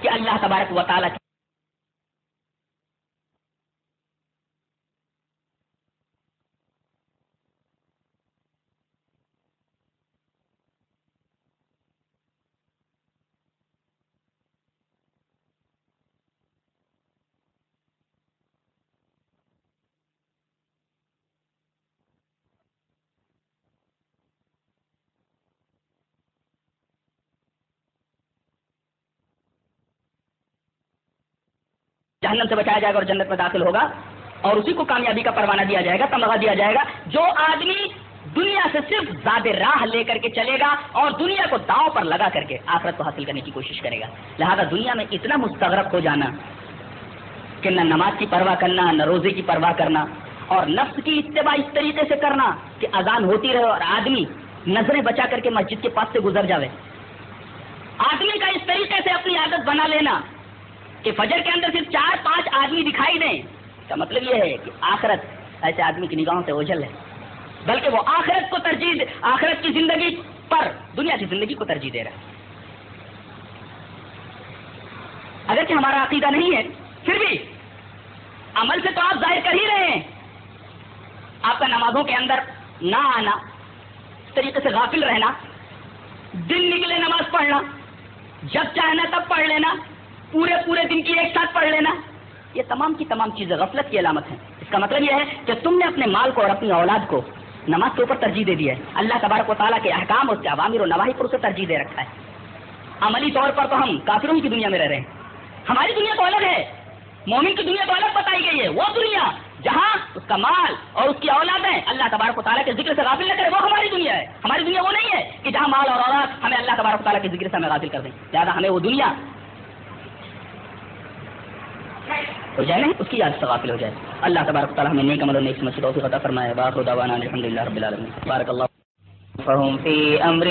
کہ اللہ تبارک و تعالیٰ جہنم سے بچایا جائے گا اور جنت میں داخل ہوگا، اور اسی کو کامیابی کا پروانہ دیا جائے گا، تمغہ دیا جائے گا جو آدمی دنیا سے صرف زیادہ راہ لے کر کے چلے گا اور دنیا کو داؤ پر لگا کر کے آخرت کو حاصل کرنے کی کوشش کرے گا۔ لہذا دنیا میں اتنا مستغرق ہو جانا کہ نہ نماز کی پرواہ کرنا، نہ روزے کی پرواہ کرنا، اور نفس کی اتباع اس طریقے سے کرنا کہ اذان ہوتی رہے اور آدمی نظریں بچا کر کے مسجد کے پاس سے گزر جاوے، آدمی کا اس طریقے سے اپنی عادت بنا لینا کہ فجر کے اندر صرف 4-5 آدمی دکھائی دیں، کا مطلب یہ ہے کہ آخرت ایسے آدمی کی نگاہوں سے اوجھل ہے، بلکہ وہ آخرت کو ترجیح، آخرت کی زندگی پر دنیا کی زندگی کو ترجیح دے رہا ہے۔ اگرچہ ہمارا عقیدہ نہیں ہے پھر بھی عمل سے تو آپ ظاہر کر ہی رہے ہیں، آپ کا نمازوں کے اندر نہ آنا، اس طریقے سے غافل رہنا، دن نکلے نماز پڑھنا، جب چاہنا تب پڑھ لینا، پورے دن کی ایک ساتھ پڑھ لینا، یہ تمام کی تمام چیزیں غفلت کی علامت ہیں۔ اس کا مطلب یہ ہے کہ تم نے اپنے مال کو اور اپنی اولاد کو نماز کے اوپر ترجیح دے دیا ہے، اللہ تبارک و تعالیٰ کے احکام اور اس کے اوامر و نواہی پر اسے ترجیح دے رکھا ہے۔ عملی طور پر تو ہم کافروں کی دنیا میں رہ رہے ہیں، ہماری دنیا تو الگ ہے، مومن کی دنیا تو الگ بتائی گئی ہے، وہ دنیا جہاں اس کا مال اور اس کی اولادیں اللہ تبارک و تعالیٰ کے ذکر سے غافل نہ کرے، وہ ہماری دنیا ہے۔ ہماری دنیا وہ نہیں ہے کہ جہاں مال اور اولاد ہمیں اللہ تبارک و تعالیٰ کے ذکر سے ہمیں غافل کر دیں، لہٰذا ہمیں وہ دنیا ہو جائے نا، اس کی یاد سے غافل ہو جائے۔ اللہ تبارک و تعالیٰ ہمیں نیک عمل اور نیک سمجھ کی توفیق عطا فرمائے۔ وآخر دعوانا الحمدللہ رب العالمین۔ بارک اللہ فہم فی امر